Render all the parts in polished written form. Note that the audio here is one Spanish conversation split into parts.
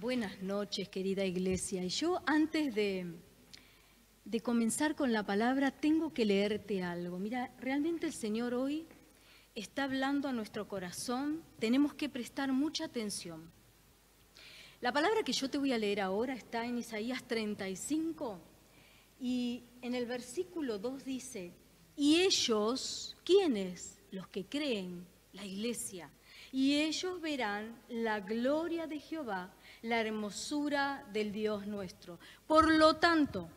Buenas noches, querida iglesia. Y yo antes de comenzar con la palabra tengo que leerte algo. Mira, realmente el Señor hoy está hablando a nuestro corazón. Tenemos que prestar mucha atención. La palabra que yo te voy a leer ahora está en Isaías 35 y en el versículo 2 dice: y ellos, ¿quiénes? Los que creen, la iglesia. Y ellos verán la gloria de Jehová, la hermosura del Dios nuestro. Por lo tanto,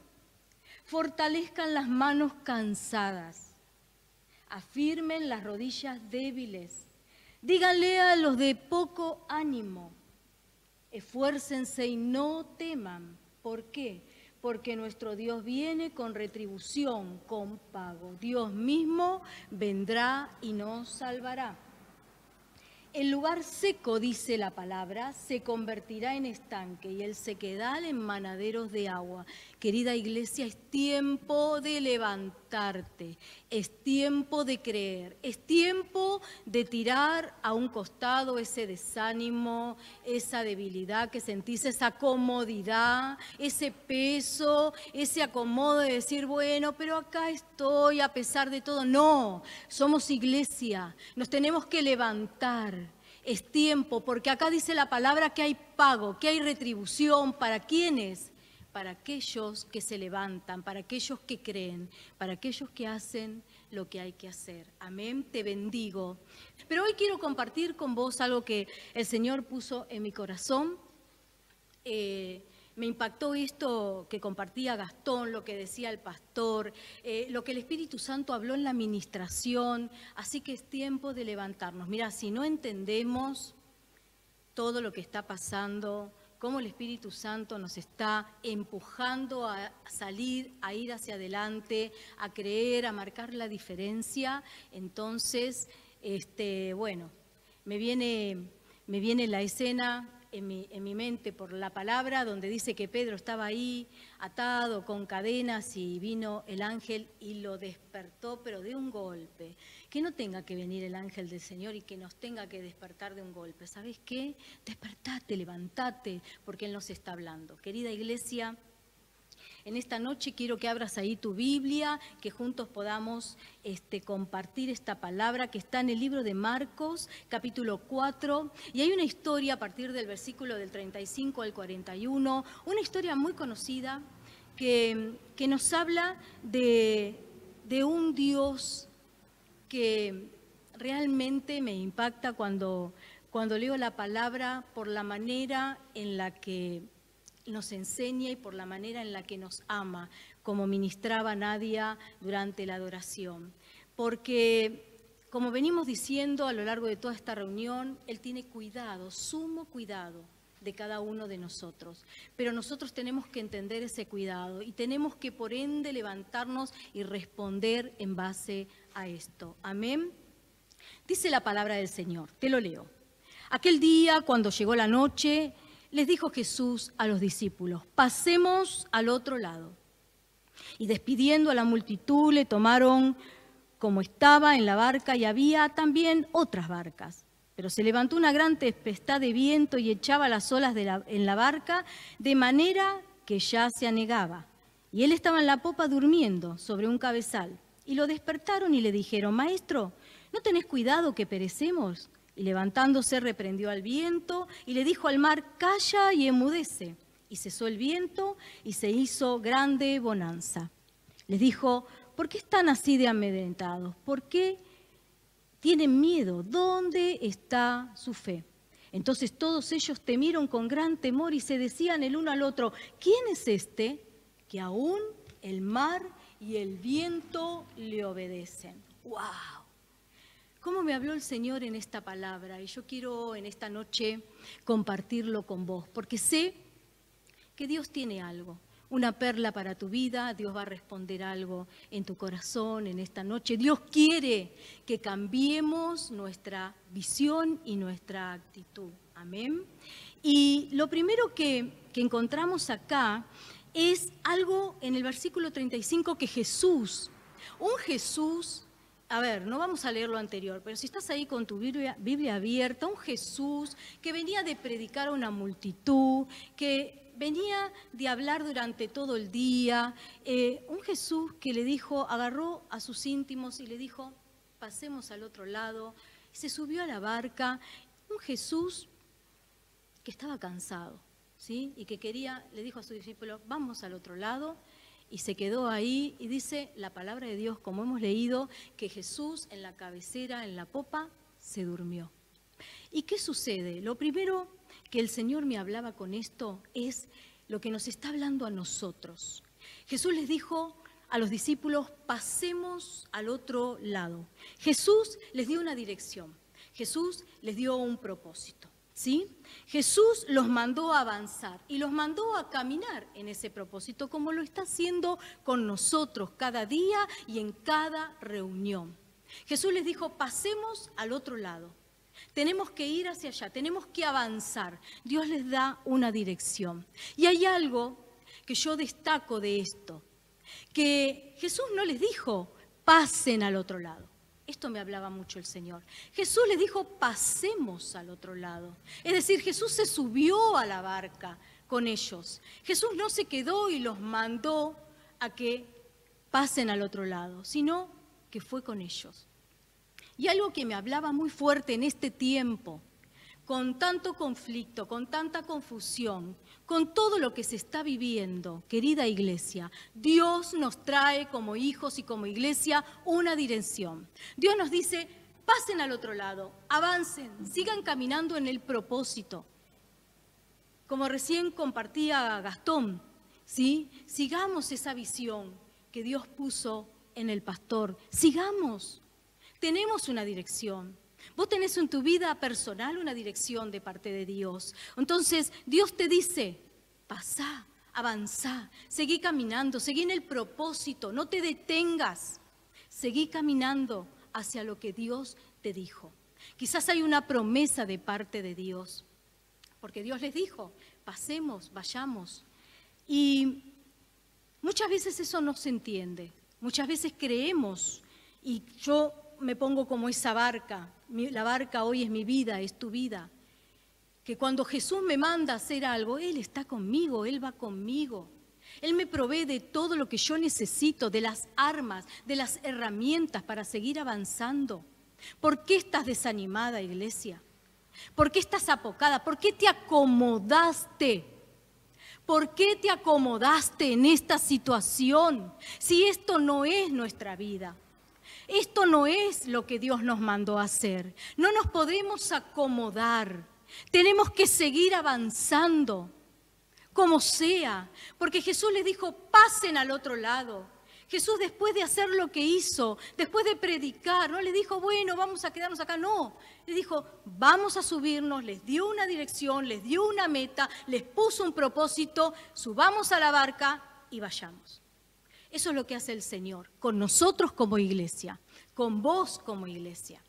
fortalezcan las manos cansadas, afirmen las rodillas débiles, díganle a los de poco ánimo, esfuércense y no teman. ¿Por qué? Porque nuestro Dios viene con retribución, con pago. Dios mismo vendrá y nos salvará. El lugar seco, dice la palabra, se convertirá en estanque y el sequedal en manaderos de agua. Querida iglesia, es tiempo de levantarte, es tiempo de creer, es tiempo de tirar a un costado ese desánimo, esa debilidad que sentís, esa comodidad, ese peso, ese acomodo de decir, bueno, pero acá estoy a pesar de todo. No, somos iglesia, nos tenemos que levantar. Es tiempo, porque acá dice la palabra que hay pago, que hay retribución. ¿Para quiénes? Para aquellos que se levantan, para aquellos que creen, para aquellos que hacen lo que hay que hacer. Amén, te bendigo. Pero hoy quiero compartir con vos algo que el Señor puso en mi corazón. Me impactó esto que compartía Gastón, lo que decía el pastor, lo que el Espíritu Santo habló en la ministración. Así que es tiempo de levantarnos. Mira, si no entendemos todo lo que está pasando, cómo el Espíritu Santo nos está empujando a salir, a ir hacia adelante, a creer, a marcar la diferencia, entonces, bueno, me viene la escena en mi mente por la palabra, donde dice que Pedro estaba ahí atado con cadenas y vino el ángel y lo despertó, pero de un golpe. Que no tenga que venir el ángel del Señor y que nos tenga que despertar de un golpe. ¿Sabes qué? Despertate, levantate, porque Él nos está hablando. Querida iglesia, en esta noche quiero que abras ahí tu Biblia, que juntos podamos compartir esta palabra que está en el libro de Marcos, capítulo 4. Y hay una historia a partir del versículo del 35 al 41, una historia muy conocida que nos habla de un Dios que realmente me impacta cuando leo la palabra por la manera en la que nos enseña y por la manera en la que nos ama, como ministraba Nadia durante la adoración. Porque, como venimos diciendo a lo largo de toda esta reunión, Él tiene cuidado, sumo cuidado de cada uno de nosotros. Pero nosotros tenemos que entender ese cuidado y tenemos que, por ende, levantarnos y responder en base a esto. Amén. Dice la palabra del Señor, te lo leo. Aquel día, cuando llegó la noche, les dijo Jesús a los discípulos, pasemos al otro lado. Y despidiendo a la multitud, le tomaron como estaba en la barca y había también otras barcas. Pero se levantó una gran tempestad de viento y echaba las olas en la barca, de manera que ya se anegaba. Y él estaba en la popa durmiendo sobre un cabezal. Y lo despertaron y le dijeron, Maestro, ¿no tenés cuidado que perecemos? Y levantándose reprendió al viento y le dijo al mar, calla y enmudece. Y cesó el viento y se hizo grande bonanza. Les dijo, ¿por qué están así de amedrentados? ¿Por qué tienen miedo? ¿Dónde está su fe? Entonces todos ellos temieron con gran temor y se decían el uno al otro, ¿quién es este que aún el mar y el viento le obedecen? ¡Wow! ¿Cómo me habló el Señor en esta palabra? Y yo quiero en esta noche compartirlo con vos, porque sé que Dios tiene algo, una perla para tu vida. Dios va a responder algo en tu corazón en esta noche. Dios quiere que cambiemos nuestra visión y nuestra actitud. Amén. Y lo primero que encontramos acá es algo en el versículo 35 que Jesús, un Jesús a ver, no vamos a leer lo anterior, pero si estás ahí con tu Biblia abierta, un Jesús que venía de predicar a una multitud, que venía de hablar durante todo el día, un Jesús que le dijo, agarró a sus íntimos y le dijo, pasemos al otro lado, se subió a la barca, un Jesús que estaba cansado, ¿sí? Y que le dijo a sus discípulos, vamos al otro lado. Y se quedó ahí y dice la palabra de Dios, como hemos leído, que Jesús en la cabecera, en la popa, se durmió. ¿Y qué sucede? Lo primero que el Señor me hablaba con esto es lo que nos está hablando a nosotros. Jesús les dijo a los discípulos, pasemos al otro lado. Jesús les dio una dirección, Jesús les dio un propósito. ¿Sí? Jesús los mandó a avanzar y los mandó a caminar en ese propósito, como lo está haciendo con nosotros cada día y en cada reunión. Jesús les dijo, pasemos al otro lado. Tenemos que ir hacia allá, tenemos que avanzar. Dios les da una dirección. Y hay algo que yo destaco de esto, que Jesús no les dijo, pasen al otro lado. Esto me hablaba mucho el Señor. Jesús les dijo, pasemos al otro lado. Es decir, Jesús se subió a la barca con ellos. Jesús no se quedó y los mandó a que pasen al otro lado, sino que fue con ellos. Y algo que me hablaba muy fuerte en este tiempo, con tanto conflicto, con tanta confusión, con todo lo que se está viviendo, querida iglesia, Dios nos trae como hijos y como iglesia una dirección. Dios nos dice, pasen al otro lado, avancen, sigan caminando en el propósito. Como recién compartía Gastón, ¿sí? Sigamos esa visión que Dios puso en el pastor, sigamos, tenemos una dirección. Vos tenés en tu vida personal una dirección de parte de Dios. Entonces, Dios te dice, pasá, avanzá, seguí caminando, seguí en el propósito, no te detengas. Seguí caminando hacia lo que Dios te dijo. Quizás hay una promesa de parte de Dios, porque Dios les dijo, pasemos, vayamos. Y muchas veces eso no se entiende. Muchas veces creemos, y yo me pongo como esa barca, la barca hoy es mi vida, es tu vida, que cuando Jesús me manda a hacer algo, Él está conmigo, Él va conmigo. Él me provee de todo lo que yo necesito, de las armas, de las herramientas para seguir avanzando. ¿Por qué estás desanimada, iglesia? ¿Por qué estás apocada? ¿Por qué te acomodaste? ¿Por qué te acomodaste en esta situación? Si esto no es nuestra vida. Esto no es lo que Dios nos mandó a hacer. No nos podemos acomodar. Tenemos que seguir avanzando, como sea. Porque Jesús les dijo, pasen al otro lado. Jesús, después de hacer lo que hizo, después de predicar, no le dijo, bueno, vamos a quedarnos acá. No, le dijo, vamos a subirnos. Les dio una dirección, les dio una meta, les puso un propósito. Subamos a la barca y vayamos. Eso es lo que hace el Señor, con nosotros como iglesia, con vos como iglesia.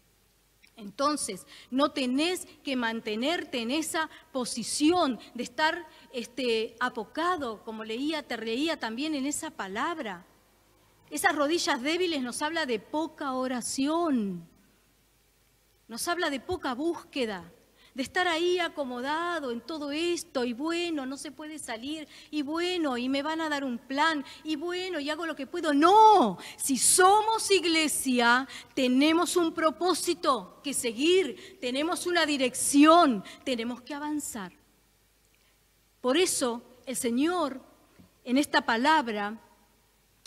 Entonces, no tenés que mantenerte en esa posición de estar apocado, como te leía también en esa palabra. Esas rodillas débiles nos habla de poca oración, nos habla de poca búsqueda, de estar ahí acomodado en todo esto, y bueno, no se puede salir, y bueno, y me van a dar un plan, y bueno, y hago lo que puedo. No, si somos iglesia, tenemos un propósito que seguir, tenemos una dirección, tenemos que avanzar. Por eso el Señor en esta palabra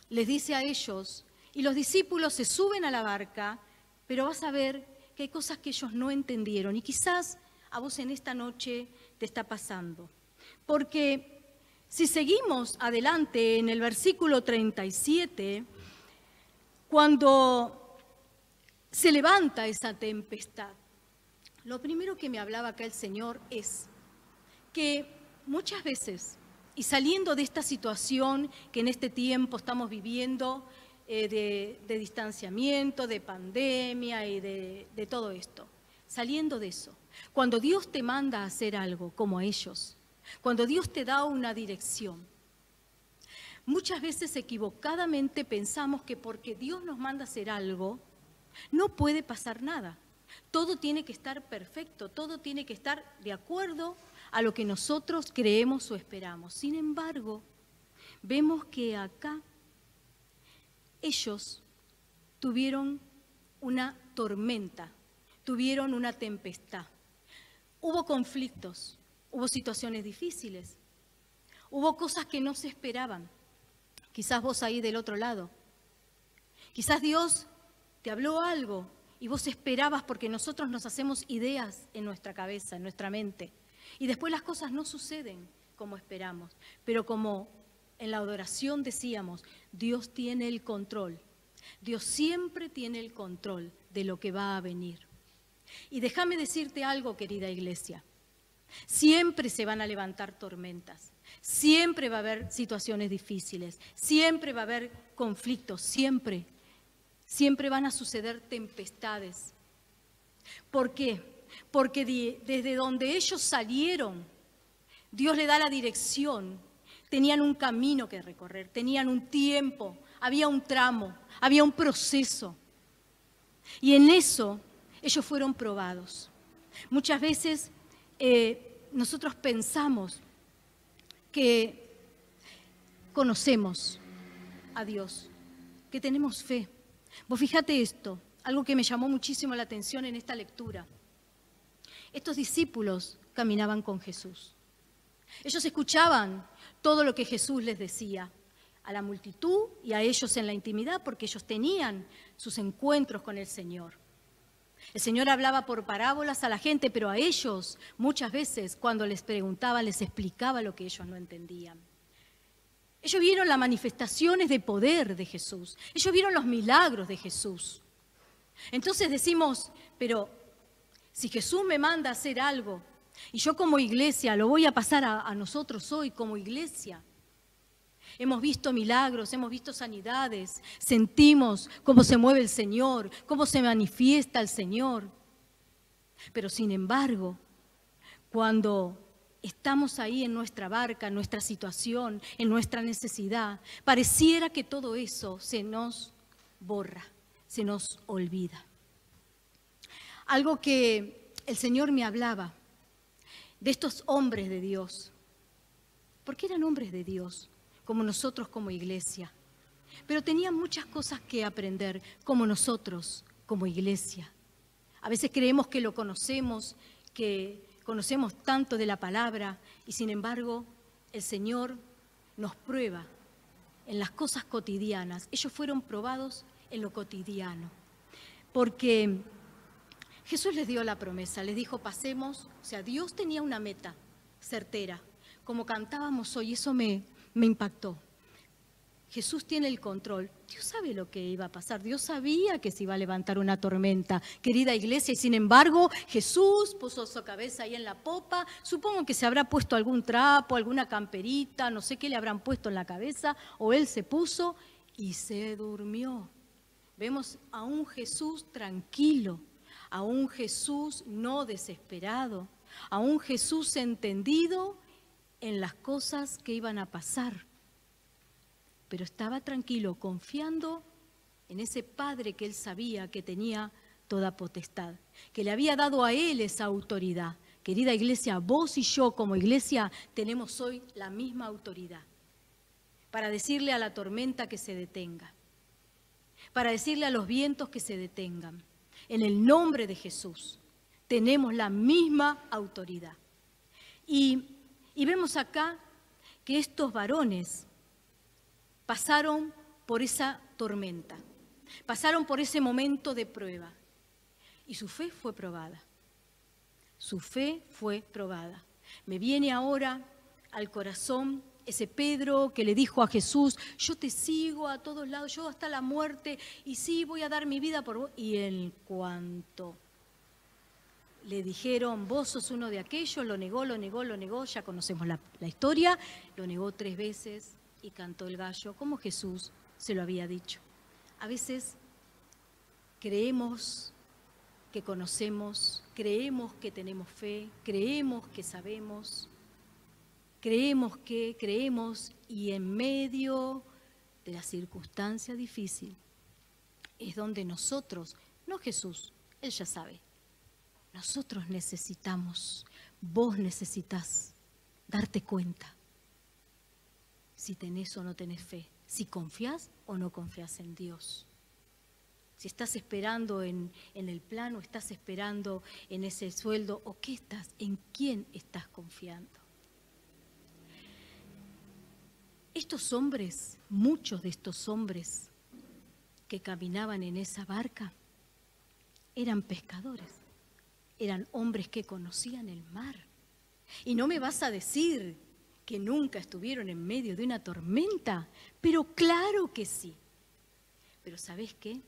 les dice a ellos, y los discípulos se suben a la barca, pero vas a ver que hay cosas que ellos no entendieron, y quizás a vos en esta noche te está pasando. Porque si seguimos adelante en el versículo 37, cuando se levanta esa tempestad, lo primero que me hablaba acá el Señor es que muchas veces, y saliendo de esta situación que en este tiempo estamos viviendo, de distanciamiento, de pandemia y de todo esto, saliendo de eso, cuando Dios te manda a hacer algo como ellos, cuando Dios te da una dirección, muchas veces equivocadamente pensamos que porque Dios nos manda a hacer algo, no puede pasar nada. Todo tiene que estar perfecto, todo tiene que estar de acuerdo a lo que nosotros creemos o esperamos. Sin embargo, vemos que acá ellos tuvieron una tormenta, tuvieron una tempestad. Hubo conflictos, hubo situaciones difíciles, hubo cosas que no se esperaban. Quizás vos ahí del otro lado. Quizás Dios te habló algo y vos esperabas, porque nosotros nos hacemos ideas en nuestra cabeza, en nuestra mente. Y después las cosas no suceden como esperamos. Pero como en la adoración decíamos, Dios tiene el control. Dios siempre tiene el control de lo que va a venir. Y déjame decirte algo, querida iglesia. Siempre se van a levantar tormentas. Siempre va a haber situaciones difíciles. Siempre va a haber conflictos. Siempre van a suceder tempestades. ¿Por qué? Porque desde donde ellos salieron, Dios le da la dirección. Tenían un camino que recorrer, tenían un tiempo, había un tramo, había un proceso. Y en eso ellos fueron probados. Muchas veces nosotros pensamos que conocemos a Dios, que tenemos fe. Vos fíjate esto, algo que me llamó muchísimo la atención en esta lectura. Estos discípulos caminaban con Jesús. Ellos escuchaban todo lo que Jesús les decía a la multitud y a ellos en la intimidad, porque ellos tenían sus encuentros con el Señor. El Señor hablaba por parábolas a la gente, pero a ellos muchas veces cuando les preguntaba les explicaba lo que ellos no entendían. Ellos vieron las manifestaciones de poder de Jesús. Ellos vieron los milagros de Jesús. Entonces decimos, pero si Jesús me manda a hacer algo y yo como iglesia lo voy a pasar a nosotros hoy como iglesia. Hemos visto milagros, hemos visto sanidades, sentimos cómo se mueve el Señor, cómo se manifiesta el Señor. Pero sin embargo, cuando estamos ahí en nuestra barca, en nuestra situación, en nuestra necesidad, pareciera que todo eso se nos borra, se nos olvida. Algo que el Señor me hablaba de estos hombres de Dios, porque eran hombres de Dios, como nosotros como iglesia, pero tenían muchas cosas que aprender como nosotros como iglesia. A veces creemos que lo conocemos, que conocemos tanto de la palabra y sin embargo el Señor nos prueba en las cosas cotidianas. Ellos fueron probados en lo cotidiano, porque Jesús les dio la promesa, les dijo pasemos, o sea, Dios tenía una meta certera, como cantábamos hoy, eso me impactó. Jesús tiene el control. Dios sabe lo que iba a pasar. Dios sabía que se iba a levantar una tormenta, querida iglesia, y sin embargo Jesús puso su cabeza ahí en la popa. Supongo que se habrá puesto algún trapo, alguna camperita, no sé qué le habrán puesto en la cabeza, o él se puso y se durmió. Vemos a un Jesús tranquilo, a un Jesús no desesperado, a un Jesús entendido en las cosas que iban a pasar. Pero estaba tranquilo, confiando en ese Padre que él sabía que tenía toda potestad, que le había dado a él esa autoridad. Querida iglesia, vos y yo como iglesia tenemos hoy la misma autoridad para decirle a la tormenta que se detenga, para decirle a los vientos que se detengan. En el nombre de Jesús tenemos la misma autoridad. Y vemos acá que estos varones pasaron por esa tormenta, pasaron por ese momento de prueba y su fe fue probada. Su fe fue probada. Me viene ahora al corazón ese Pedro que le dijo a Jesús, yo te sigo a todos lados, yo hasta la muerte, y sí, voy a dar mi vida por vos. Y en cuanto le dijeron, vos sos uno de aquellos, lo negó, ya conocemos la historia, lo negó 3 veces y cantó el gallo, como Jesús se lo había dicho. A veces creemos que conocemos, creemos que tenemos fe, creemos que sabemos, creemos y en medio de la circunstancia difícil es donde nosotros no Jesús, Él ya sabe. Nosotros necesitamos, vos necesitas darte cuenta si tenés o no tenés fe, si confías o no confías en Dios. Si estás esperando en el plan o estás esperando en ese sueldo, o qué estás, en quién estás confiando. Estos hombres, muchos de estos hombres que caminaban en esa barca, eran pescadores, eran hombres que conocían el mar. Y no me vas a decir que nunca estuvieron en medio de una tormenta, pero claro que sí. Pero ¿sabés qué?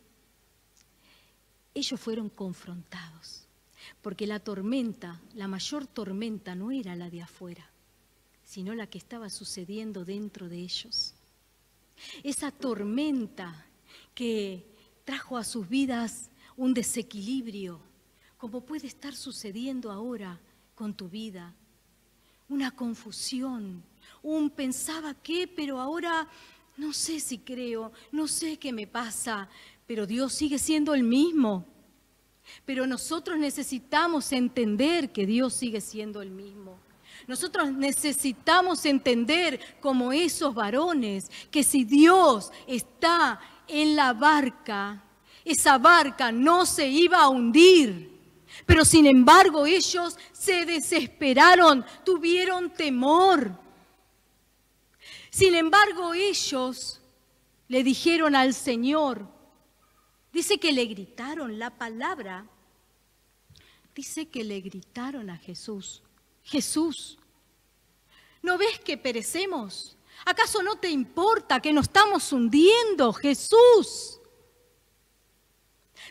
Ellos fueron confrontados, porque la tormenta, la mayor tormenta no era la de afuera, sino la que estaba sucediendo dentro de ellos. Esa tormenta que trajo a sus vidas un desequilibrio, como puede estar sucediendo ahora con tu vida. Una confusión, un pensaba qué, pero ahora no sé si creo, no sé qué me pasa, pero Dios sigue siendo el mismo. Pero nosotros necesitamos entender que Dios sigue siendo el mismo. Nosotros necesitamos entender, como esos varones, que si Dios está en la barca, esa barca no se iba a hundir. Pero sin embargo ellos se desesperaron, tuvieron temor. Sin embargo ellos le dijeron al Señor, dice que le gritaron la palabra, dice que le gritaron a Jesús, Jesús, ¿no ves que perecemos? ¿Acaso no te importa que nos estamos hundiendo, Jesús?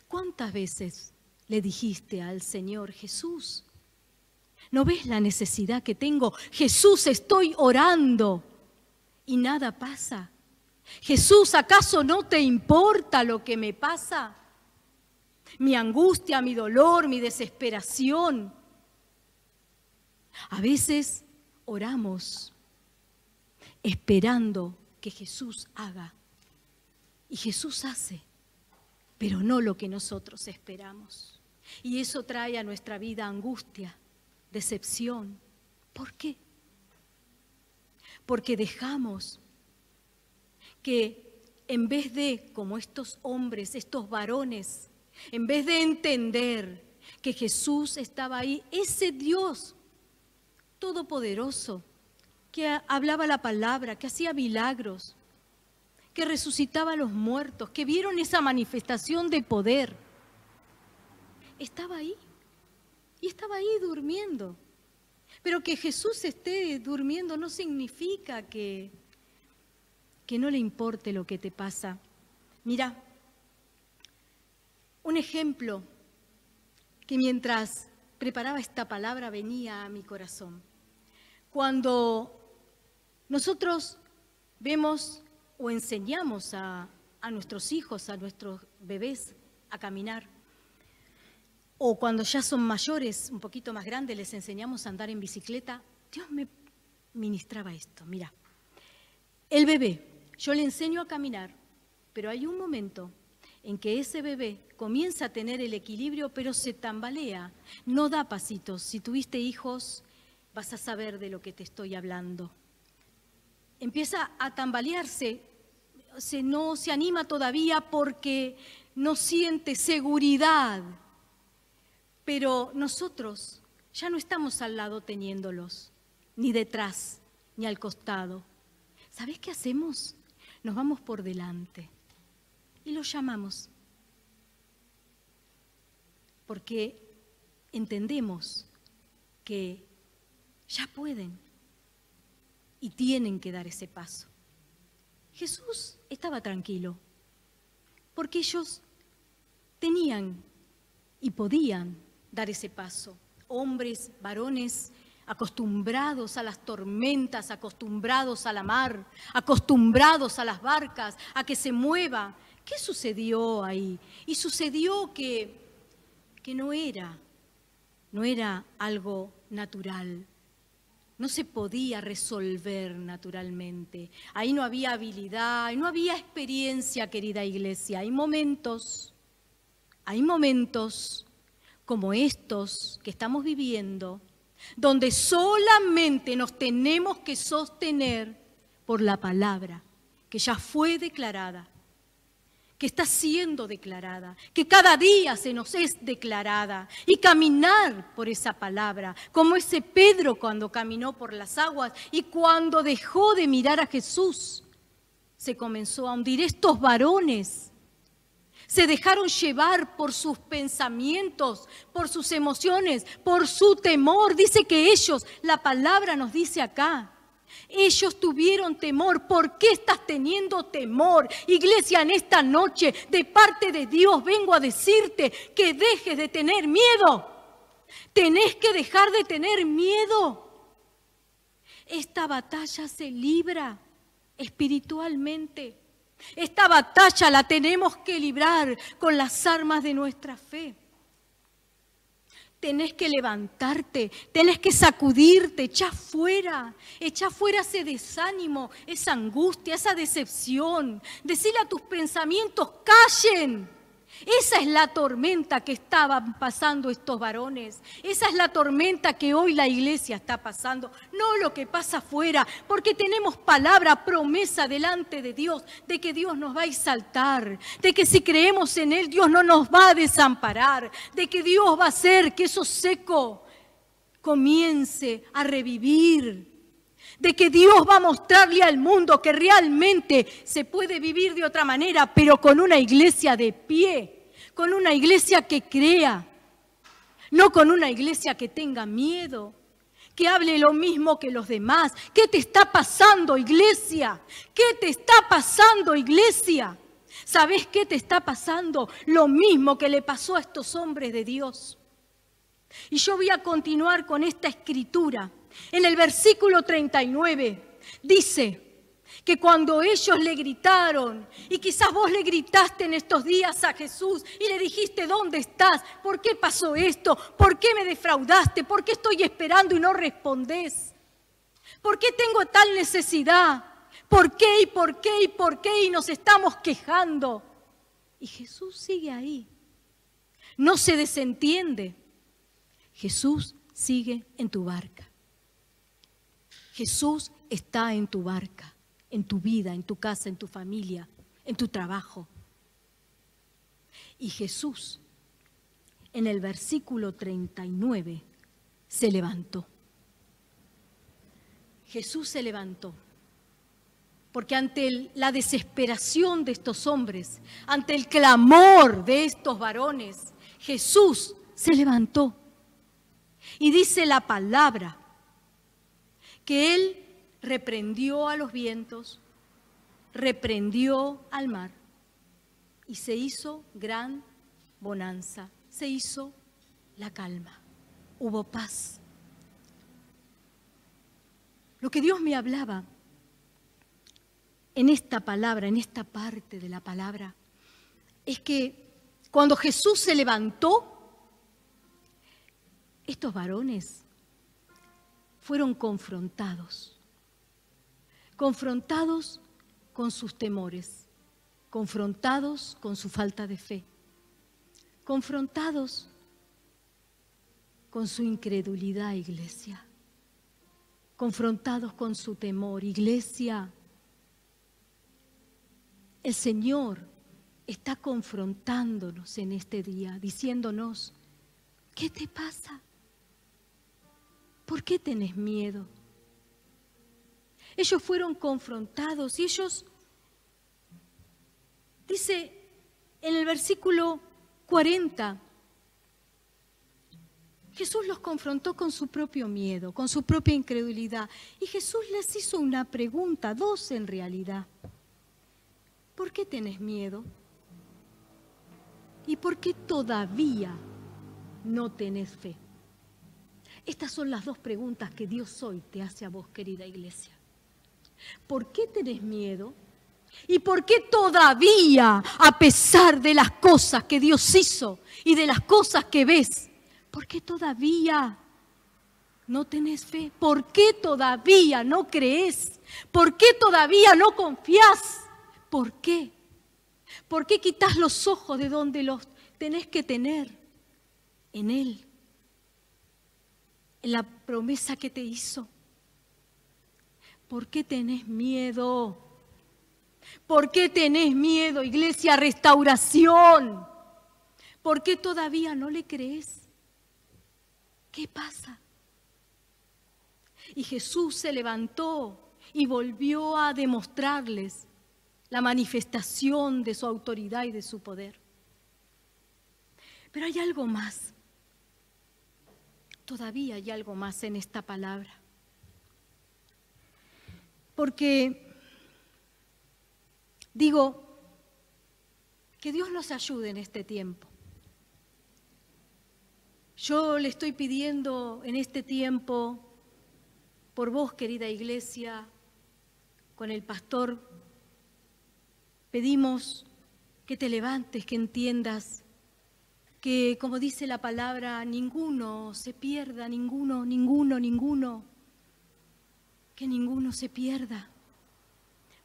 ¿Cuántas veces le dijiste al Señor, Jesús, ¿no ves la necesidad que tengo? Jesús, estoy orando y nada pasa. Jesús, ¿acaso no te importa lo que me pasa? Mi angustia, mi dolor, mi desesperación. A veces oramos esperando que Jesús haga. Y Jesús hace, pero no lo que nosotros esperamos. Y eso trae a nuestra vida angustia, decepción. ¿Por qué? Porque dejamos que en vez de, como estos hombres, estos varones, en vez de entender que Jesús estaba ahí, ese Dios todopoderoso, que hablaba la palabra, que hacía milagros, que resucitaba a los muertos, que vieron esa manifestación de poder, estaba ahí, y estaba ahí durmiendo. Pero que Jesús esté durmiendo no significa que no le importe lo que te pasa. Mira, un ejemplo que mientras preparaba esta palabra venía a mi corazón. Cuando nosotros vemos o enseñamos a nuestros hijos, a nuestros bebés a caminar, o cuando ya son mayores, un poquito más grandes, les enseñamos a andar en bicicleta, Dios me ministraba esto. Mira, el bebé, yo le enseño a caminar, pero hay un momento en que ese bebé comienza a tener el equilibrio, pero se tambalea, no da pasitos. Si tuviste hijos, vas a saber de lo que te estoy hablando. Empieza a tambalearse, no se anima todavía porque no siente seguridad. Pero nosotros ya no estamos al lado teniéndolos, ni detrás, ni al costado. ¿Sabés qué hacemos? Nos vamos por delante y los llamamos. Porque entendemos que ya pueden y tienen que dar ese paso. Jesús estaba tranquilo, porque ellos tenían y podían dar ese paso. Hombres, varones, acostumbrados a las tormentas, acostumbrados a la mar, acostumbrados a las barcas, a que se mueva. ¿Qué sucedió ahí? Y sucedió que no era algo natural. No se podía resolver naturalmente. Ahí no había habilidad, no había experiencia, querida iglesia. Hay momentos hay momentos como estos que estamos viviendo, donde solamente nos tenemos que sostener por la palabra que ya fue declarada, que está siendo declarada, que cada día se nos es declarada, y caminar por esa palabra, como ese Pedro cuando caminó por las aguas y cuando dejó de mirar a Jesús, se comenzó a hundir. Estos varones se dejaron llevar por sus pensamientos, por sus emociones, por su temor. Dice que ellos, la palabra nos dice acá, ellos tuvieron temor. ¿Por qué estás teniendo temor? Iglesia, en esta noche, de parte de Dios, vengo a decirte que dejes de tener miedo. Tenés que dejar de tener miedo. Esta batalla se libra espiritualmente. Esta batalla la tenemos que librar con las armas de nuestra fe. Tenés que levantarte, tenés que sacudirte, echá fuera ese desánimo, esa angustia, esa decepción. Decile a tus pensamientos, callen. Esa es la tormenta que estaban pasando estos varones. Esa es la tormenta que hoy la iglesia está pasando. No lo que pasa afuera, porque tenemos palabra, promesa delante de Dios, de que Dios nos va a exaltar, de que si creemos en Él, Dios no nos va a desamparar, de que Dios va a hacer que eso seco comience a revivir, de que Dios va a mostrarle al mundo que realmente se puede vivir de otra manera, pero con una iglesia de pie, con una iglesia que crea, no con una iglesia que tenga miedo, que hable lo mismo que los demás. ¿Qué te está pasando, iglesia? ¿Qué te está pasando, iglesia? ¿Sabés qué te está pasando? Lo mismo que le pasó a estos hombres de Dios. Y yo voy a continuar con esta escritura. En el versículo 39 dice que cuando ellos le gritaron, y quizás vos le gritaste en estos días a Jesús y le dijiste, ¿dónde estás? ¿Por qué pasó esto? ¿Por qué me defraudaste? ¿Por qué estoy esperando y no respondés? ¿Por qué tengo tal necesidad? ¿Por qué y por qué y por qué? Y nos estamos quejando. Y Jesús sigue ahí. No se desentiende. Jesús sigue en tu barca. Jesús está en tu barca, en tu vida, en tu casa, en tu familia, en tu trabajo. Y Jesús, en el versículo 39, se levantó. Jesús se levantó, porque ante la desesperación de estos hombres, ante el clamor de estos varones, Jesús se levantó. Y dice la palabra que Él reprendió a los vientos, reprendió al mar y se hizo gran bonanza, se hizo la calma, hubo paz. Lo que Dios me hablaba en esta palabra, en esta parte de la palabra, es que cuando Jesús se levantó, estos varones fueron confrontados con sus temores, confrontados con su falta de fe, confrontados con su incredulidad, iglesia, confrontados con su temor, iglesia. El Señor está confrontándonos en este día, diciéndonos, ¿qué te pasa? ¿Por qué tenés miedo? Ellos fueron confrontados y ellos, dice en el versículo 40, Jesús los confrontó con su propio miedo, con su propia incredulidad. Y Jesús les hizo una pregunta, dos en realidad. ¿Por qué tenés miedo? ¿Y por qué todavía no tenés fe? Estas son las dos preguntas que Dios hoy te hace a vos, querida iglesia. ¿Por qué tenés miedo? ¿Y por qué todavía, a pesar de las cosas que Dios hizo y de las cosas que ves, por qué todavía no tenés fe? ¿Por qué todavía no crees? ¿Por qué todavía no confías? ¿Por qué? ¿Por qué quitas los ojos de donde los tenés que tener en Él, en la promesa que te hizo. ¿Por qué tenés miedo? ¿Por qué tenés miedo, iglesia Restauración? ¿Por qué todavía no le crees? ¿Qué pasa? Y Jesús se levantó y volvió a demostrarles la manifestación de su autoridad y de su poder. Pero hay algo más. Todavía hay algo más en esta palabra. Porque digo, que Dios nos ayude en este tiempo. Yo le estoy pidiendo en este tiempo, por vos, querida iglesia, con el pastor, pedimos que te levantes, que entiendas que, como dice la palabra, ninguno se pierda, ninguno, que ninguno se pierda.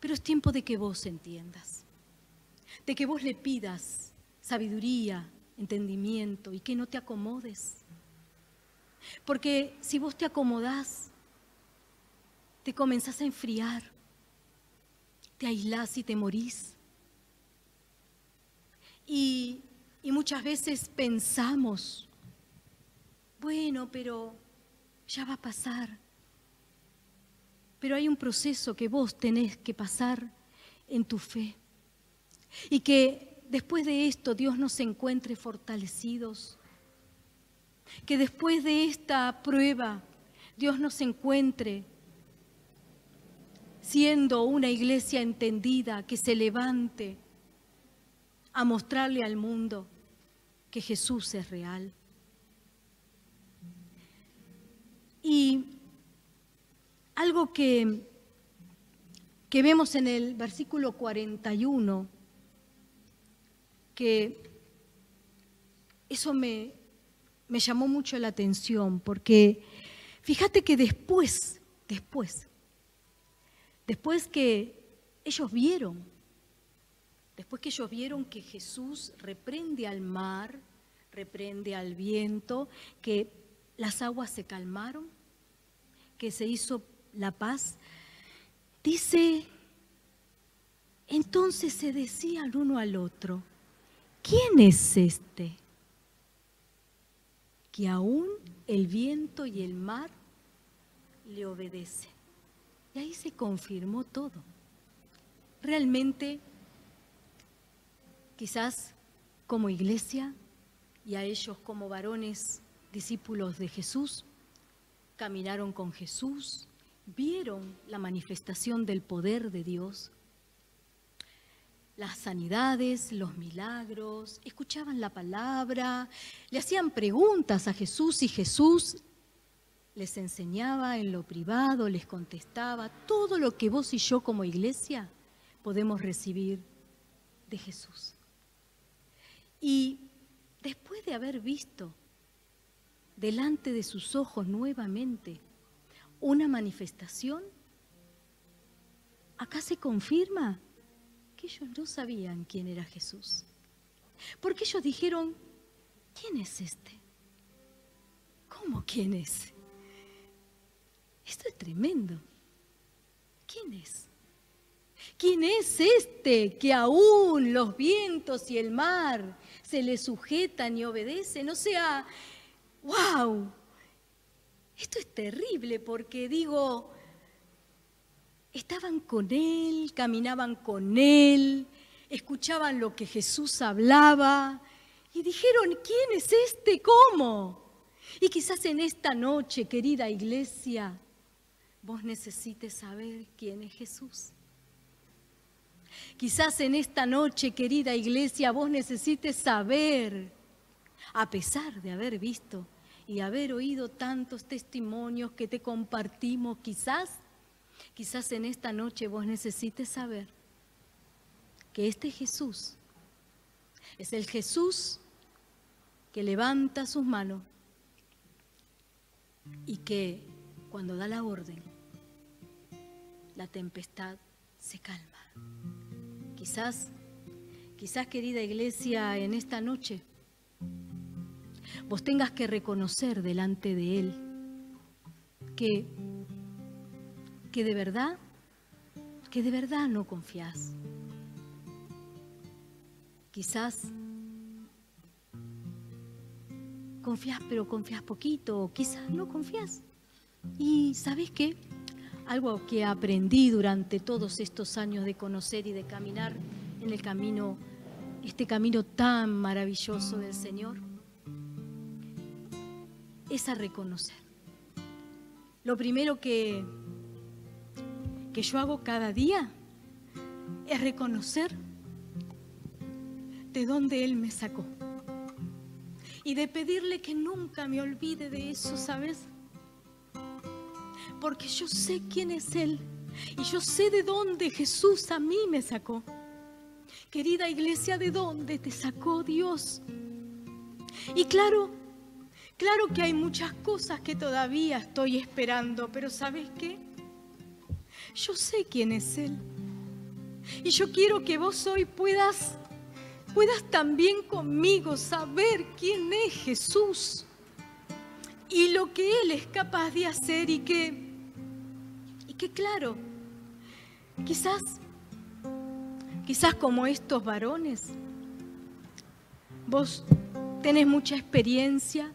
Pero es tiempo de que vos entiendas, de que vos le pidas sabiduría, entendimiento y que no te acomodes. Porque si vos te acomodás, te comenzás a enfriar, te aislás y te morís. Y muchas veces pensamos, bueno, pero ya va a pasar. Pero hay un proceso que vos tenés que pasar en tu fe. Y que después de esto Dios nos encuentre fortalecidos. Que después de esta prueba Dios nos encuentre siendo una iglesia entendida, que se levante a mostrarle al mundo que Jesús es real. Y algo que vemos en el versículo 41, que eso me llamó mucho la atención, porque fíjate que después que ellos vieron, que Jesús reprende al mar, reprende al viento, que las aguas se calmaron, que se hizo la paz, dice, entonces se decía el uno al otro, ¿quién es este? Que aún el viento y el mar le obedecen. Y ahí se confirmó todo. Realmente, quizás como iglesia y a ellos como varones discípulos de Jesús, caminaron con Jesús, vieron la manifestación del poder de Dios, las sanidades, los milagros, escuchaban la palabra, le hacían preguntas a Jesús y Jesús les enseñaba en lo privado, les contestaba todo lo que vos y yo como iglesia podemos recibir de Jesús. Y después de haber visto delante de sus ojos nuevamente una manifestación, acá se confirma que ellos no sabían quién era Jesús. Porque ellos dijeron, ¿quién es este? ¿Cómo quién es? Esto es tremendo. ¿Quién es? ¿Quién es este que aún los vientos y el mar se le sujetan y obedecen? O sea, ¡wow! Esto es terrible porque digo, estaban con Él, caminaban con Él, escuchaban lo que Jesús hablaba y dijeron, ¿quién es este? ¿Cómo? Y quizás en esta noche, querida iglesia, vos necesites saber quién es Jesús. Quizás en esta noche, querida iglesia, vos necesites saber, a pesar de haber visto y haber oído tantos testimonios que te compartimos, quizás en esta noche vos necesites saber que este Jesús es el Jesús que levanta sus manos y que cuando da la orden, la tempestad se calma. Quizás, querida iglesia, en esta noche vos tengas que reconocer delante de Él que de verdad no confías. Quizás confías, pero confías poquito, o quizás no confías. Y ¿sabes qué? Algo que aprendí durante todos estos años de conocer y de caminar en el camino, este camino tan maravilloso del Señor, es a reconocer. Lo primero que yo hago cada día es reconocer de dónde Él me sacó. Y de pedirle que nunca me olvide de eso, ¿sabes? Porque yo sé quién es Él y yo sé de dónde Jesús a mí me sacó. Querida iglesia, ¿de dónde te sacó Dios? Y claro que hay muchas cosas que todavía estoy esperando, pero ¿sabes qué? Yo sé quién es Él. Y yo quiero que vos hoy puedas también conmigo saber quién es Jesús y lo que Él es capaz de hacer y que claro, quizás como estos varones, vos tenés mucha experiencia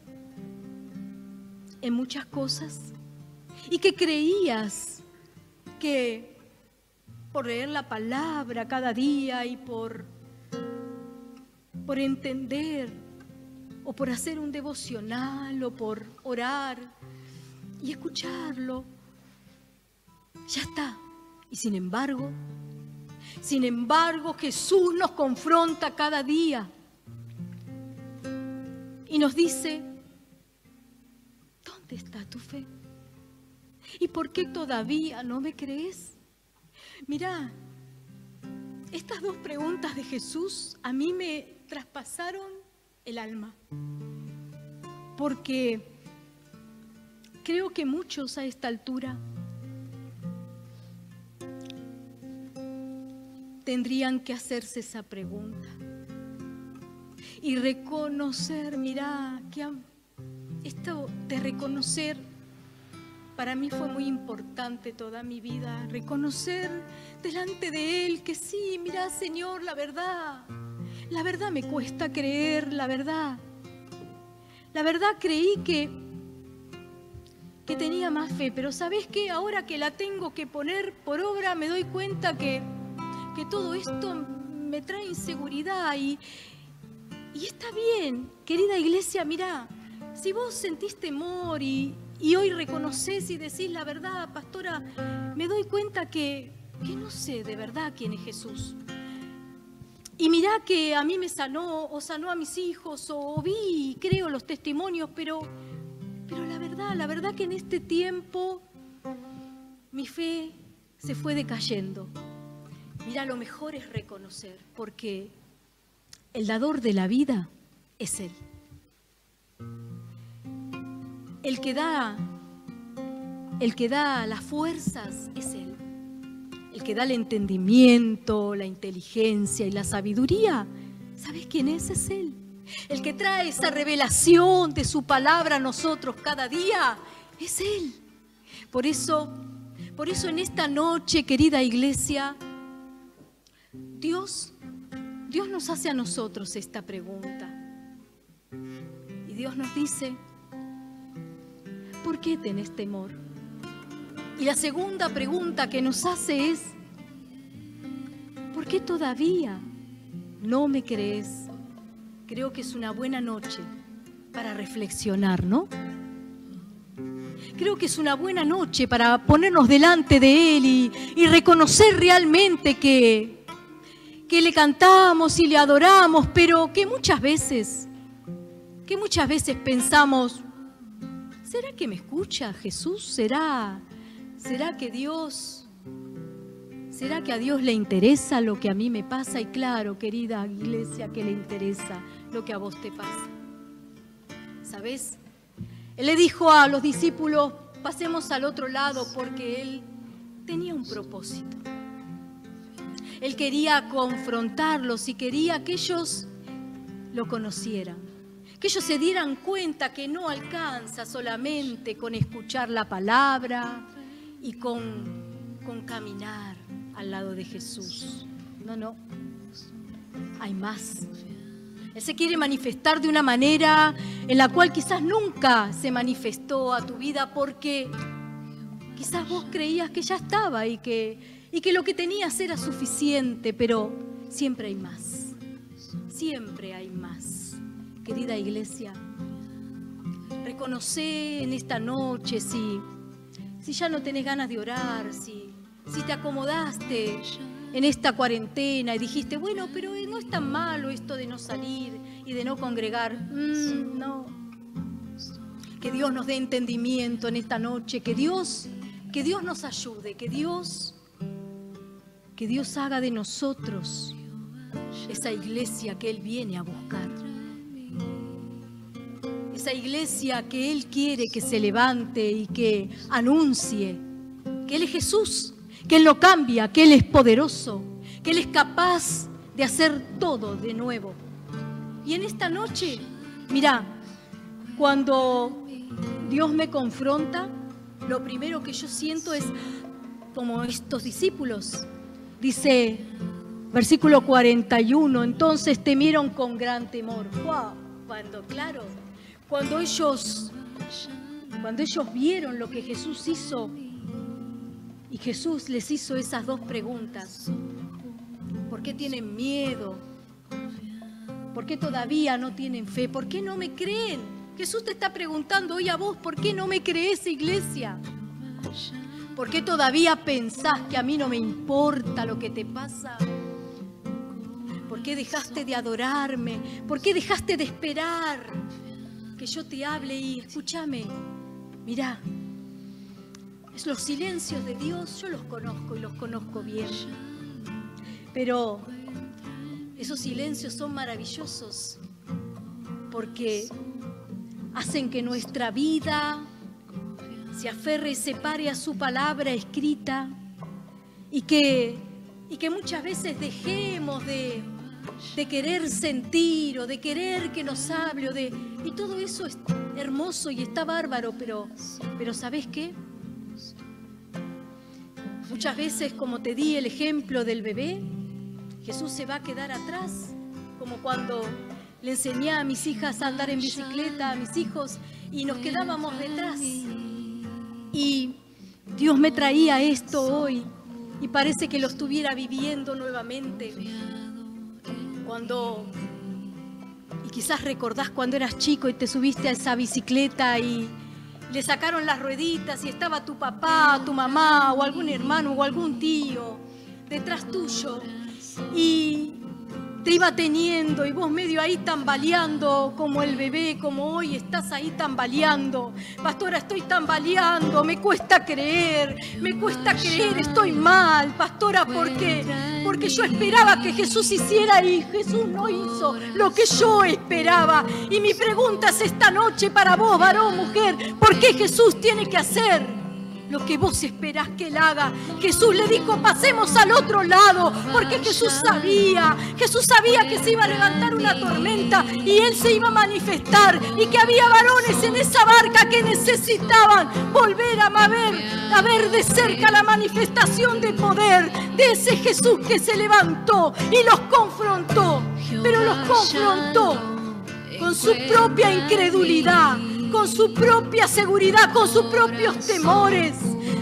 en muchas cosas y que creías que por leer la palabra cada día y por entender o por hacer un devocional o por orar y escucharlo, ya está. Y sin embargo, Jesús nos confronta cada día y nos dice, ¿dónde está tu fe? ¿Y por qué todavía no me crees? Mirá, estas dos preguntas de Jesús a mí me traspasaron el alma, porque creo que muchos a esta altura tendrían que hacerse esa pregunta y reconocer, mirá, que esto de reconocer para mí fue muy importante toda mi vida, reconocer delante de Él que sí, mirá, Señor, la verdad me cuesta creer, la verdad creí que tenía más fe, pero ¿sabés qué? Ahora que la tengo que poner por obra me doy cuenta que todo esto me trae inseguridad y está bien, querida iglesia, mirá, si vos sentís temor y hoy reconocés y decís la verdad, pastora, me doy cuenta que no sé de verdad quién es Jesús. Y mirá que a mí me sanó, o sanó a mis hijos, o vi y creo los testimonios, pero la verdad que en este tiempo mi fe se fue decayendo. Mirá, lo mejor es reconocer, porque el dador de la vida es Él. El que da las fuerzas es Él. El que da el entendimiento, la inteligencia y la sabiduría, ¿sabes quién es? Es Él. El que trae esa revelación de su palabra a nosotros cada día, es Él. Por eso en esta noche, querida iglesia, Dios nos hace a nosotros esta pregunta. Y Dios nos dice, ¿por qué tenés temor? Y la segunda pregunta que nos hace es, ¿por qué todavía no me crees? Creo que es una buena noche para reflexionar, ¿no? Creo que es una buena noche para ponernos delante de Él y reconocer realmente que le cantamos y le adoramos, pero que muchas veces pensamos, ¿será que me escucha Jesús? ¿Será que a Dios le interesa lo que a mí me pasa? Y claro, querida iglesia, que le interesa lo que a vos te pasa. ¿Sabés? Él le dijo a los discípulos, pasemos al otro lado, porque Él tenía un propósito. Él quería confrontarlos y quería que ellos lo conocieran, Que ellos se dieran cuenta que no alcanza solamente con escuchar la palabra y con caminar al lado de Jesús. No. Hay más. Él se quiere manifestar de una manera en la cual quizás nunca se manifestó a tu vida, porque quizás vos creías que ya estaba y que lo que tenías era suficiente, pero siempre hay más. Siempre hay más. Querida iglesia, reconocé en esta noche si ya no tenés ganas de orar, si te acomodaste en esta cuarentena y dijiste, bueno, pero no es tan malo esto de no salir y de no congregar. No. Que Dios nos dé entendimiento en esta noche, que Dios nos ayude, que Dios haga de nosotros esa iglesia que Él viene a buscar. Esa iglesia que Él quiere que se levante y que anuncie que Él es Jesús, que Él no cambia, que Él es poderoso, que Él es capaz de hacer todo de nuevo. Y en esta noche, mira, cuando Dios me confronta, lo primero que yo siento es como estos discípulos. Dice, versículo 41, entonces temieron con gran temor. ¡Wow! Cuando ellos vieron lo que Jesús hizo, y Jesús les hizo esas dos preguntas. ¿Por qué tienen miedo? ¿Por qué todavía no tienen fe? ¿Por qué no me creen? Jesús te está preguntando hoy a vos, ¿por qué no me crees, iglesia? ¿Por qué todavía pensás que a mí no me importa lo que te pasa? ¿Por qué dejaste de adorarme? ¿Por qué dejaste de esperar que yo te hable? Y escúchame, mirá, los silencios de Dios yo los conozco y los conozco bien, pero esos silencios son maravillosos porque hacen que nuestra vida se aferre y se pare a su palabra escrita y que muchas veces dejemos de querer sentir o de querer que nos hable y todo eso es hermoso y está bárbaro, pero ¿sabés qué? Muchas veces, como te di el ejemplo del bebé, Jesús se va a quedar atrás, como cuando le enseñé a mis hijas a andar en bicicleta, a mis hijos, y nos quedábamos detrás. Y Dios me traía esto hoy, y parece que lo estuviera viviendo nuevamente. Y quizás recordás cuando eras chico y te subiste a esa bicicleta y le sacaron las rueditas y estaba tu papá, tu mamá o algún hermano o algún tío detrás tuyo y te iba teniendo y vos medio ahí tambaleando como el bebé, como hoy estás ahí tambaleando. Pastora, estoy tambaleando, me cuesta creer, estoy mal, pastora, porque yo esperaba que Jesús hiciera y Jesús no hizo lo que yo esperaba. Y mi pregunta es esta noche para vos, varón, mujer, ¿por qué Jesús tiene que hacer lo que vos esperás que Él haga? Jesús le dijo, pasemos al otro lado, porque Jesús sabía que se iba a levantar una tormenta y Él se iba a manifestar y que había varones en esa barca que necesitaban volver a ver de cerca la manifestación de poder de ese Jesús que se levantó y los confrontó, pero los confrontó con su propia incredulidad, con su propia seguridad, con sus propios temores.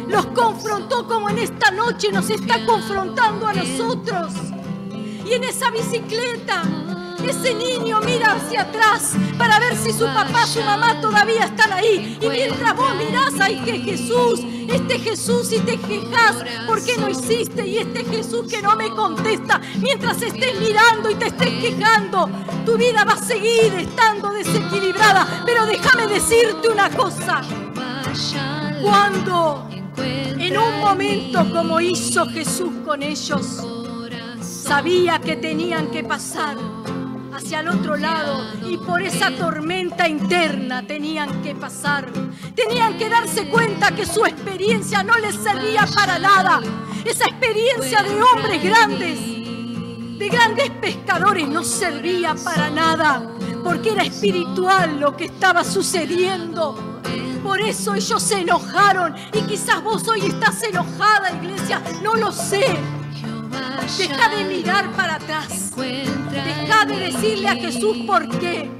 Los confrontó como en esta noche nos está confrontando a nosotros. Y en esa bicicleta, ese niño mira hacia atrás para ver si su papá, su mamá todavía están ahí. Y mientras vos mirás, ay, que Jesús, este Jesús, y te quejas, ¿por qué no hiciste? Y este Jesús que no me contesta, mientras estés mirando y te estés quejando, tu vida va a seguir estando desequilibrada. Pero déjame decirte una cosa, cuando en un momento como hizo Jesús con ellos, sabía que tenían que pasar hacia el otro lado y por esa tormenta interna tenían que pasar. Tenían que darse cuenta que su experiencia no les servía para nada. Esa experiencia de hombres grandes, de grandes pescadores no servía para nada, porque era espiritual lo que estaba sucediendo. Por eso ellos se enojaron, y quizás vos hoy estás enojada, iglesia, no lo sé. Deja de mirar para atrás, deja de decirle a Jesús por qué.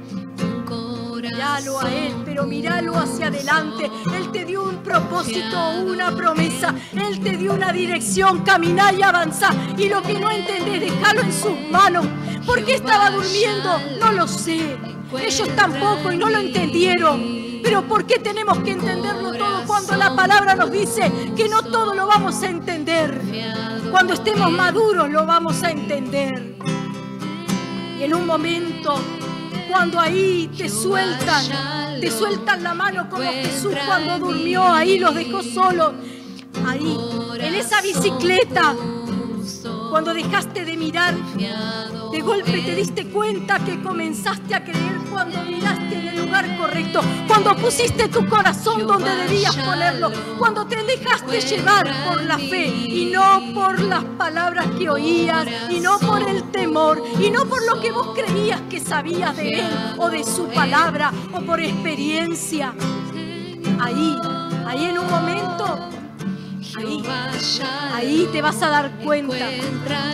Míralo a Él, pero míralo hacia adelante. Él te dio un propósito, una promesa. Él te dio una dirección, caminá y avanzá. Y lo que no entendés, déjalo en sus manos. ¿Por qué estaba durmiendo? No lo sé. Ellos tampoco y no lo entendieron. Pero ¿por qué tenemos que entenderlo todo cuando la palabra nos dice que no todo lo vamos a entender? Cuando estemos maduros lo vamos a entender. Y en un momento, cuando ahí te sueltan la mano como Jesús cuando durmió, ahí los dejó solos. Ahí, en esa bicicleta, cuando dejaste de mirar, de golpe te diste cuenta que comenzaste a creer cuando miraste en el lugar correcto, cuando pusiste tu corazón donde debías ponerlo, cuando te dejaste llevar por la fe y no por las palabras que oías, y no por el temor, y no por lo que vos creías que sabías de Él o de su palabra o por experiencia. Ahí en un momento, ahí te vas a dar cuenta.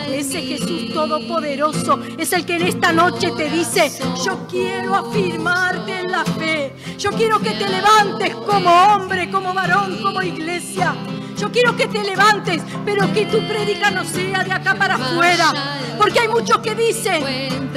Ese Jesús todopoderoso es el que en esta noche te dice: yo quiero afirmarte en la fe. Yo quiero que te levantes como hombre, como varón, como iglesia. Yo quiero que te levantes, pero que tu prédica no sea de acá para afuera. Porque hay muchos que dicen,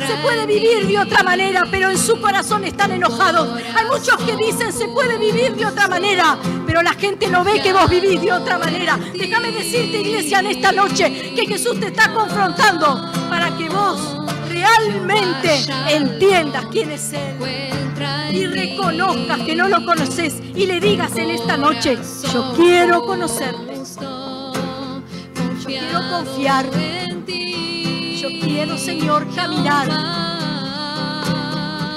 se puede vivir de otra manera, pero en su corazón están enojados. Hay muchos que dicen, se puede vivir de otra manera, pero la gente no ve que vos vivís de otra manera. Déjame decirte, iglesia, en esta noche, que Jesús te está confrontando para que vos realmente entiendas quién es Él y reconozcas que no lo conoces y le digas en esta noche: yo quiero conocerle, yo quiero confiar, yo quiero, Señor, caminar.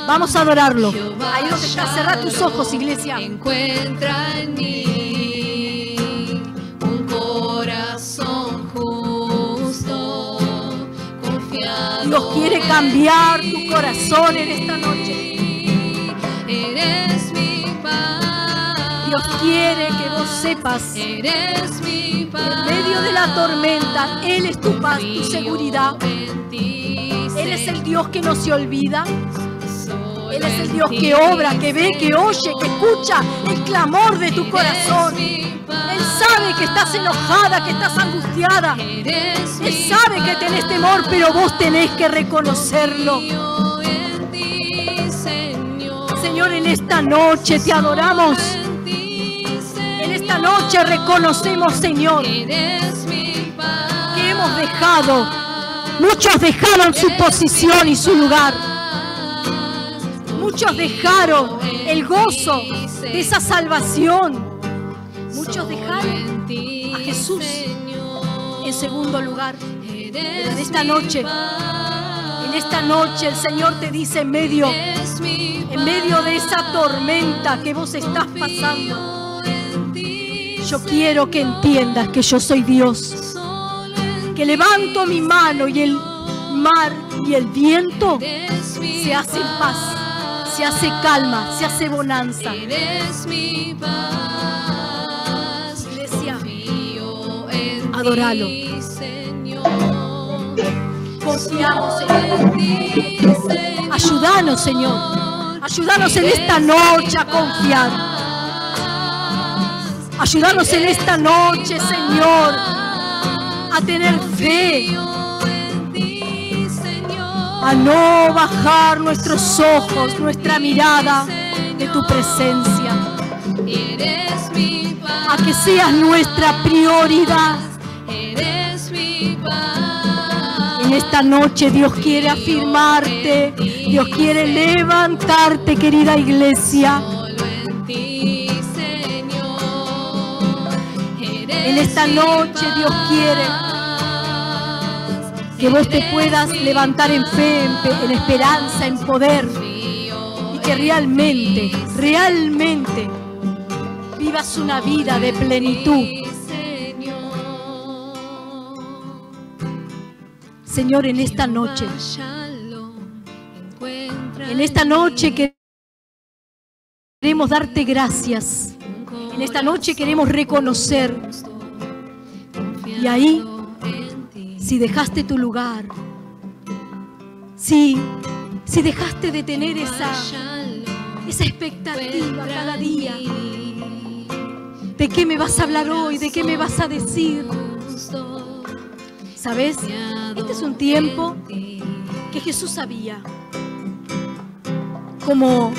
Vamos a adorarlo. Ahí donde estás, cerrá tus ojos, iglesia. Encuentra en mí un corazón justo, confiado. Dios quiere cambiar tu corazón en esta noche. Eres mi paz. Dios quiere que vos sepas, Eres mi paz. en medio de la tormenta, Él es tu paz, tu seguridad. Él es el Dios que no se olvida. Él es el Dios que obra, que ve, que oye, que escucha el clamor de tu corazón. Él sabe que estás enojada, que estás angustiada. Él sabe que tenés temor, pero vos tenés que reconocerlo. Señor, en esta noche te adoramos. En esta noche reconocemos, Señor, que hemos dejado, muchos dejaron su posición y su lugar. Muchos dejaron el gozo de esa salvación. Muchos dejaron a Jesús en segundo lugar. Pero en esta noche el Señor te dice, en medio de esa tormenta que vos estás pasando, yo quiero que entiendas que yo soy Dios, que levanto mi mano y el mar y el viento se hacen paz, se hace calma, se hace bonanza. Iglesia, adóralo. Confiamos en ti. Ayúdanos, Señor. Ayúdanos en esta noche a confiar. Ayúdanos en esta noche, Señor, a tener fe, a no bajar nuestros ojos, nuestra mirada de tu presencia, a que seas nuestra prioridad. En esta noche Dios quiere afirmarte, Dios quiere levantarte, querida iglesia. En esta noche Dios quiere que vos te puedas levantar en fe, en esperanza, en poder, y que realmente vivas una vida de plenitud. Señor, en esta noche, queremos darte gracias. En esta noche queremos reconocer. Y ahí, si dejaste tu lugar, si dejaste de tener esa expectativa cada día, ¿de qué me vas a hablar hoy? ¿De qué me vas a decir? ¿Sabes? Este es un tiempo que Jesús sabía. Como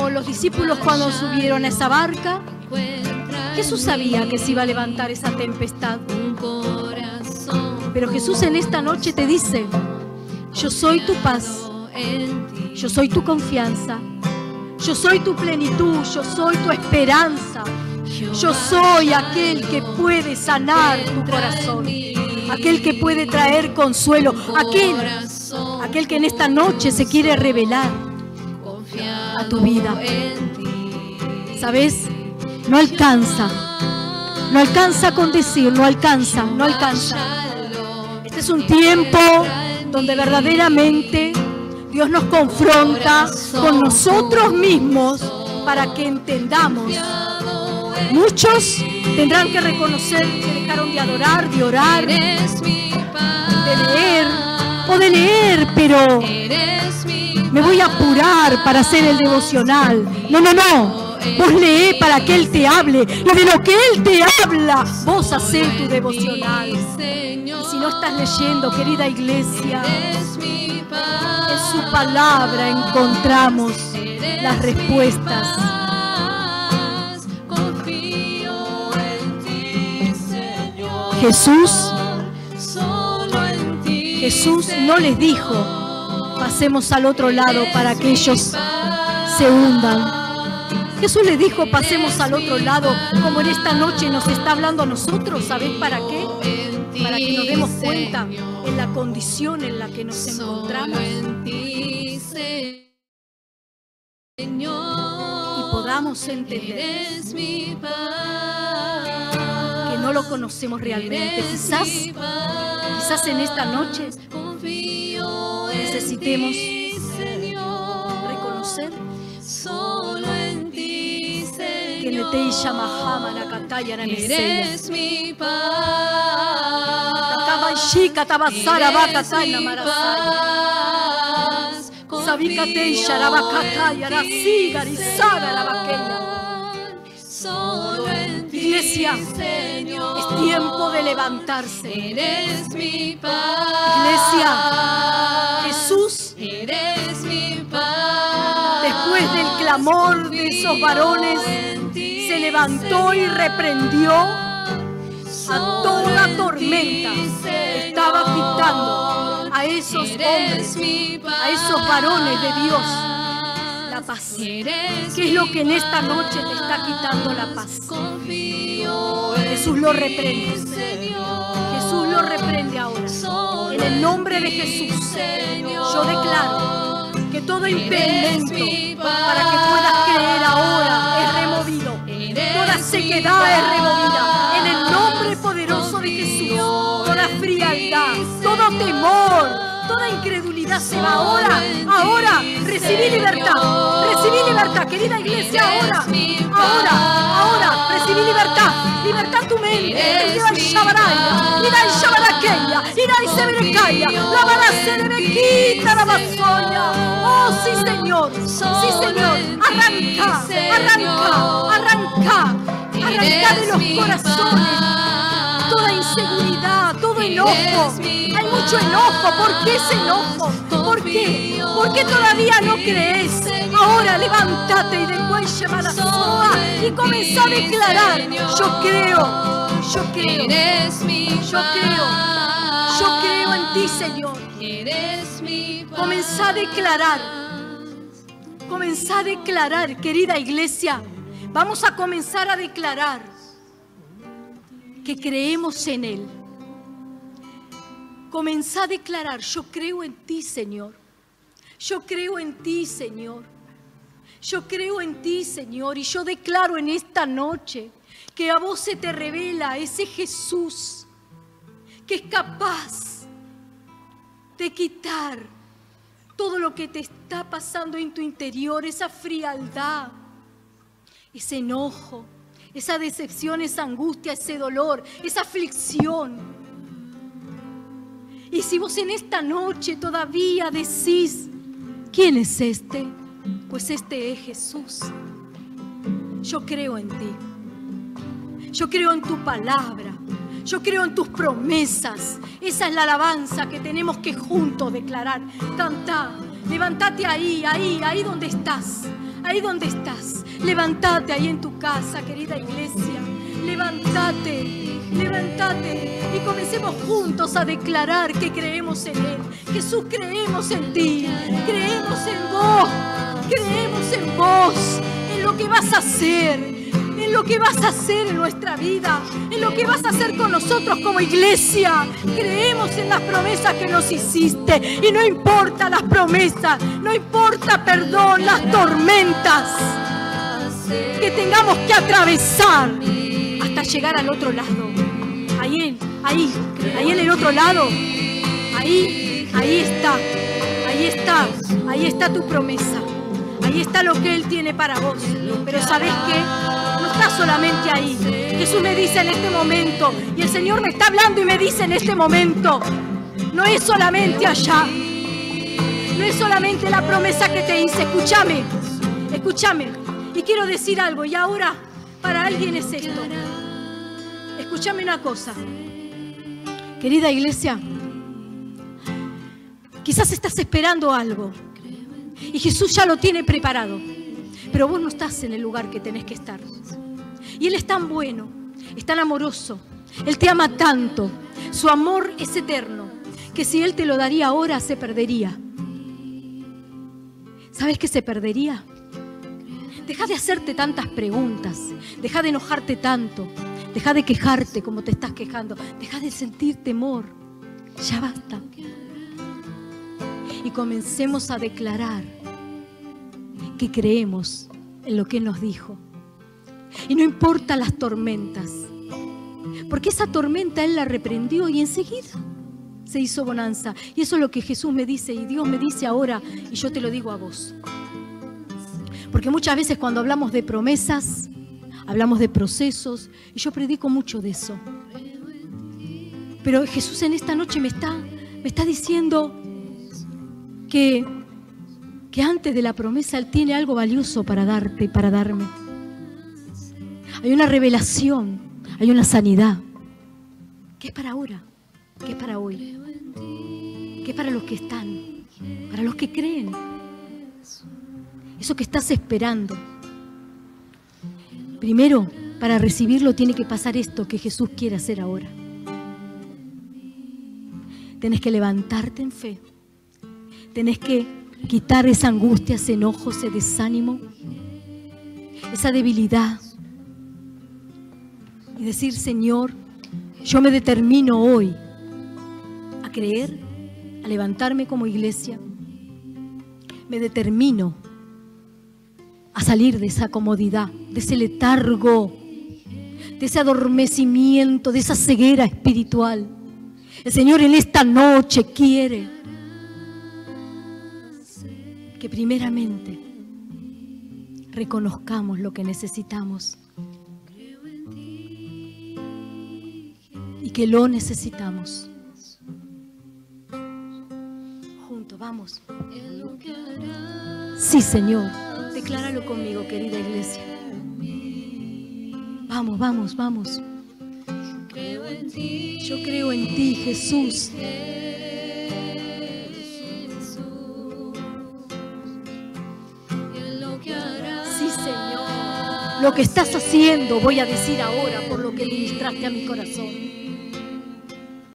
los discípulos cuando subieron a esa barca, Jesús sabía que se iba a levantar esa tempestad. Pero Jesús en esta noche te dice: yo soy tu paz, yo soy tu confianza, yo soy tu plenitud, yo soy tu esperanza, yo soy aquel que puede sanar tu corazón, aquel que puede traer consuelo, aquel que en esta noche se quiere revelar a tu vida. ¿Sabes? No alcanza con decir, no alcanza. Este es un tiempo donde verdaderamente Dios nos confronta con nosotros mismos para que entendamos. Muchos tendrán que reconocer que dejaron de adorar, de orar, de leer, pero me voy a apurar para hacer el devocional. No. Vos lee para que Él te hable. Y de lo que Él te habla, vos hacés tu devocional. Y si no estás leyendo, querida iglesia, en su palabra encontramos las respuestas. Jesús no les dijo: pasemos al otro lado para que ellos se hundan. Jesús les dijo: pasemos al otro lado, como en esta noche nos está hablando a nosotros. ¿Sabés para qué? Para que nos demos cuenta en la condición en la que nos encontramos y podamos entender que no lo conocemos realmente. Quizás en esta noche necesitemos reconocer que eres mi paz, Iglesia, es tiempo de levantarse. Eres mi paz. Iglesia, Jesús, eres mi paz. Después del clamor de esos varones, se levantó y reprendió a toda tormenta que estaba afectando a esos hombres, a esos varones de Dios, la paz. ¿Qué es lo que en esta noche te está quitando la paz? Jesús lo reprende. Jesús lo reprende ahora. En el nombre de Jesús, yo declaro que todo impedimento para que puedas creer ahora es removido. Toda sequedad es removida. En el nombre poderoso de Jesús, toda frialdad, todo temor, toda incredulidad se va ahora. Ahora, recibí libertad, querida iglesia, ahora, recibí libertad tu mente. Oh, sí, Señor, arranca de los corazones toda inseguridad, todo enojo. Hay mucho enojo. ¿Por qué ese enojo? ¿Por qué? ¿Por qué todavía no crees? Ahora levántate y y comienza a declarar: yo creo en ti, Señor. Comenzá a declarar, querida iglesia. Vamos a comenzar a declarar que creemos en Él. Comenzá a declarar: yo creo en ti, Señor. Yo creo en ti, Señor. Yo creo en ti, Señor. Y yo declaro en esta noche que a vos se te revela ese Jesús que es capaz de quitar todo lo que te está pasando en tu interior, esa frialdad, ese enojo, esa decepción, esa angustia, ese dolor, esa aflicción. Y si vos en esta noche todavía decís, ¿quién es este? Pues este es Jesús. Yo creo en ti. Yo creo en tu palabra. Yo creo en tus promesas. Esa es la alabanza que tenemos que juntos declarar. Cantá. Levántate ahí donde estás. Ahí donde estás. Levántate ahí en tu casa, querida iglesia. Levántate. Levántate y comencemos juntos a declarar que creemos en Él. Jesús, creemos en ti. Creemos en vos. Creemos en vos. En lo que vas a hacer. En lo que vas a hacer en nuestra vida, en lo que vas a hacer con nosotros como iglesia. Creemos en las promesas que nos hiciste y no importa las promesas, no importa, perdón, las tormentas que tengamos que atravesar hasta llegar al otro lado. Ahí en el otro lado, ahí está tu promesa. Ahí está lo que Él tiene para vos. Pero ¿sabés qué? No está solamente ahí. Jesús me dice en este momento, y el Señor me está hablando y me dice en este momento, no es solamente allá. No es solamente la promesa que te hice. Escúchame. Y quiero decir algo, y ahora para alguien es esto. Escúchame una cosa. Querida iglesia, quizás estás esperando algo. Y Jesús ya lo tiene preparado. Pero vos no estás en el lugar que tenés que estar. Y Él es tan bueno, es tan amoroso. Él te ama tanto. Su amor es eterno. Que si Él te lo daría ahora, se perdería. ¿Sabes qué se perdería? Deja de hacerte tantas preguntas. Deja de enojarte tanto. Deja de quejarte como te estás quejando. Deja de sentir temor. Ya basta. Y comencemos a declarar que creemos en lo que Él nos dijo. Y no importa las tormentas, porque esa tormenta Él la reprendió y enseguida se hizo bonanza. Y eso es lo que Jesús me dice y Dios me dice ahora, y yo te lo digo a vos. Porque muchas veces cuando hablamos de promesas, hablamos de procesos, y yo predico mucho de eso. Pero Jesús en esta noche me está diciendo que antes de la promesa Él tiene algo valioso para darte y para darme. Hay una revelación, hay una sanidad, que es para ahora, que es para hoy, que es para los que están, para los que creen. Eso que estás esperando. Primero, para recibirlo tiene que pasar esto que Jesús quiere hacer ahora. Tenés que levantarte en fe. Tenés que quitar esa angustia, ese enojo, ese desánimo, esa debilidad. Y decir, Señor, yo me determino hoy a creer, a levantarme como iglesia. Me determino a salir de esa comodidad, de ese letargo, de ese adormecimiento, de esa ceguera espiritual. El Señor en esta noche quiere que primeramente reconozcamos lo que necesitamos y que lo necesitamos. Juntos, vamos. Sí, Señor, decláralo conmigo, querida iglesia. Vamos, vamos, vamos. Yo creo en ti, Jesús. Lo que estás haciendo, voy a decir ahora por lo que ministraste a mi corazón.